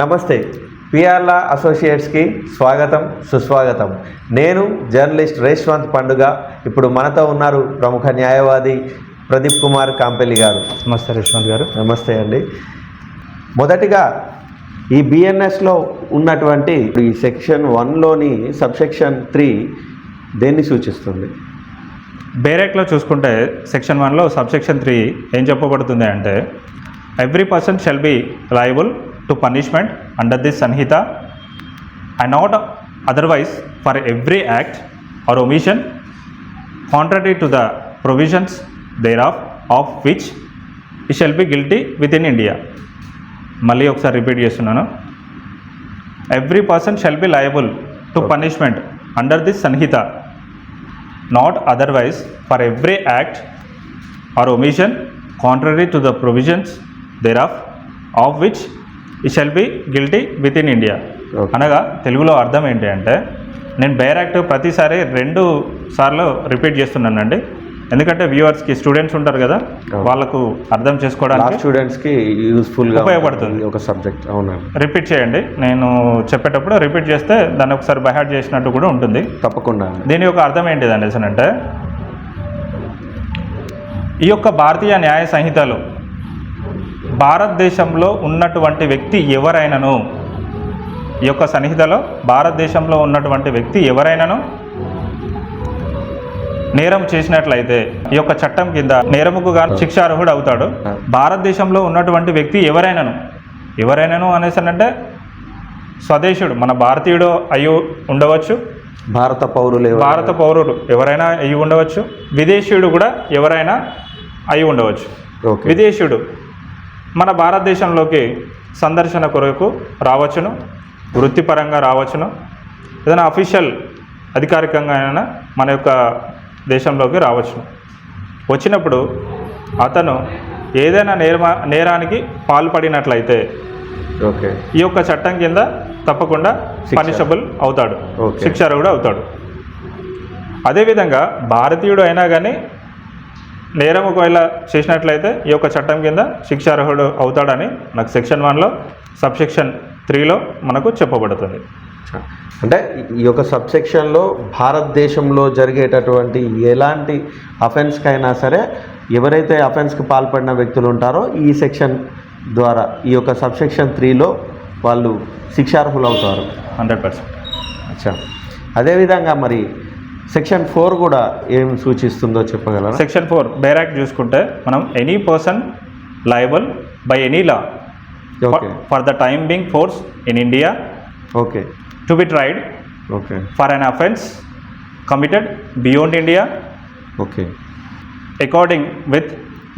నమస్తే. పిఆర్ లా అసోసియేట్స్కి స్వాగతం, సుస్వాగతం. నేను జర్నలిస్ట్ రేష్వంత్ పండుగ. ఇప్పుడు మనతో ఉన్నారు ప్రముఖ న్యాయవాది ప్రదీప్ కుమార్ కాంపెల్లి గారు. నమస్తే రేష్వంత్ గారు. నమస్తే అండి. మొదటిగా ఈ బిఎన్ఎస్లో ఉన్నటువంటి ఈ సెక్షన్ 1లోని సబ్సెక్షన్ 3 దేన్ని సూచిస్తుంది? బేరేక్లో చూసుకుంటే సెక్షన్ 1లో సబ్సెక్షన్ 3 ఏం చెప్పబడుతుంది అంటే, every person shall be liable to punishment under this Sanhita and not otherwise for every act or omission contrary to the provisions thereof of which he shall be guilty within India. మళ్ళీ ఒకసారి repeat చేస్తున్నాను. Every person shall be liable to punishment under this Sanhita not otherwise for every act or omission contrary to the provisions thereof of which he shall be guilty within India. అనగా తెలుగులో అర్థం ఏంటి అంటే, నేను bare act ప్రతిసారి 2 సార్లు repeat చేస్తున్నానండి. ఎందుకంటే వ్యూవర్స్కి స్టూడెంట్స్ ఉంటారు కదా, వాళ్ళకు అర్థం చేసుకోవడానికి స్టూడెంట్స్కి యూస్ఫుల్గా ఉపయోగపడుతుంది ఒక సబ్జెక్ట్. అవునండి, రిపీట్ చేయండి. నేను చెప్పేటప్పుడు రిపీట్ చేస్తే దాన్ని ఒకసారి బైహార్ట్ చేసినట్టు కూడా ఉంటుంది. తప్పకుండా. దీని యొక్క అర్థం ఏంటిది అనేసి అంటే, ఈ యొక్క భారతీయ న్యాయ సంహితలో భారతదేశంలో ఉన్నటువంటి వ్యక్తి ఎవరైనాను, ఈ యొక్క సంహితలో భారతదేశంలో ఉన్నటువంటి వ్యక్తి ఎవరైనాను నేరం చేసినట్లయితే ఈ యొక్క చట్టం కింద నేరముకు గాను శిక్షార్హుడు అవుతాడు. భారతదేశంలో ఉన్నటువంటి వ్యక్తి ఎవరైనాను అనేసి అంటే, స్వదేశుడు మన భారతీయుడు అయ్యి ఉండవచ్చు, భారత పౌరులు ఎవరైనా అయ్యి ఉండవచ్చు, విదేశీయుడు కూడా ఎవరైనా అయి ఉండవచ్చు. విదేశీయుడు మన భారతదేశంలోకి సందర్శన కొరకు రావచ్చును, వృత్తిపరంగా రావచ్చును, ఏదైనా అఫీషియల్ అధికారికంగా అయినా మన యొక్క దేశంలోకి రావచ్చు. వచ్చినప్పుడు అతను ఏదైనా నేరానికి పాల్పడినట్లయితే ఈ యొక్క చట్టం కింద తప్పకుండా పనిషబుల్ అవుతాడు, శిక్షార్హుడు అవుతాడు. అదేవిధంగా భారతీయుడు అయినా కానీ నేరం ఒకవేళ చేసినట్లయితే ఈ యొక్క చట్టం కింద శిక్షార్హుడు అవుతాడని నాకు సెక్షన్ 1లో సబ్సెక్షన్ 3లో మనకు చెప్పబడుతుంది. అంటే ఈ యొక్క సబ్సెక్షన్లో భారతదేశంలో జరిగేటటువంటి ఎలాంటి అఫెన్స్కైనా సరే ఎవరైతే అఫెన్స్కి పాల్పడిన వ్యక్తులు ఉంటారో ఈ సెక్షన్ ద్వారా ఈ యొక్క సబ్సెక్షన్ 3లో వాళ్ళు శిక్షార్హులు అవుతారు 100%. అచ్చా, అదేవిధంగా మరి సెక్షన్ 4 కూడా ఏం సూచిస్తుందో చెప్పగలరా? సెక్షన్ 4 బేర్ యాక్ట్ చూసుకుంటే మనం any person liable by any law for the time being force in India to be tried for an offence committed beyond India according with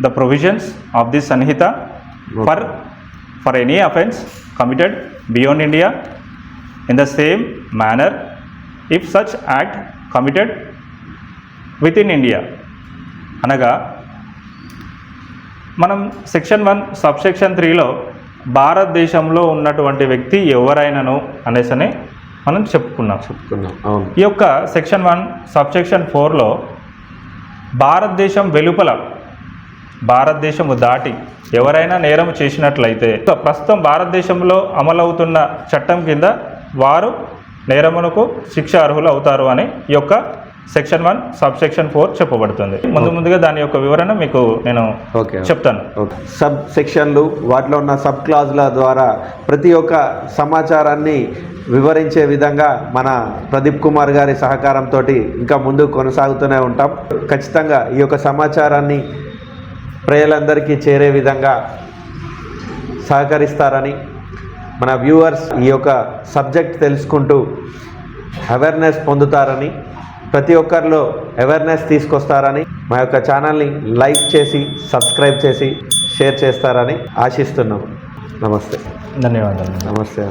the provisions of this Sanhita for any offence committed beyond India in the same manner if such act committed within India. అనగా మనం section 1 subsection 3లో భారతదేశంలో ఉన్నటువంటి వ్యక్తి ఎవరైనాను అనేసని మనం చెప్పుకున్నాం. అవును. ఈ యొక్క సెక్షన్ 1 సబ్సెక్షన్ 4లో భారతదేశం వెలుపల, భారతదేశము దాటి ఎవరైనా నేరం చేసినట్లయితే ప్రస్తుతం భారతదేశంలో అమలవుతున్న చట్టం కింద వారు నేరమునకు శిక్ష అర్హులు అవుతారు అని ఈ యొక్క సెక్షన్ 1 సబ్సెక్షన్ 4 చెప్పబడుతుంది. ముందుగా దాని యొక్క వివరణ మీకు నేను చెప్తాను. సబ్ సెక్షన్లు, వాటిలో ఉన్న సబ్ క్లాజుల ద్వారా ప్రతి ఒక్క సమాచారాన్ని వివరించే విధంగా మన ప్రదీప్ కుమార్ గారి సహకారంతో ఇంకా ముందుకు కొనసాగుతూనే ఉంటాం. ఖచ్చితంగా ఈ యొక్క సమాచారాన్ని ప్రజలందరికీ చేరే విధంగా సహకరిస్తారని, మన వ్యూవర్స్ ఈ యొక్క సబ్జెక్ట్ తెలుసుకుంటూ అవేర్నెస్ పొందుతారని, ప్రతి ఒక్కరిలో అవేర్నెస్ తీసుకొస్తారని, మా యొక్క ఛానల్ని లైక్ చేసి సబ్స్క్రైబ్ చేసి షేర్ చేస్తారని ఆశిస్తున్నాము. నమస్తే. ధన్యవాదాలు. నమస్తే.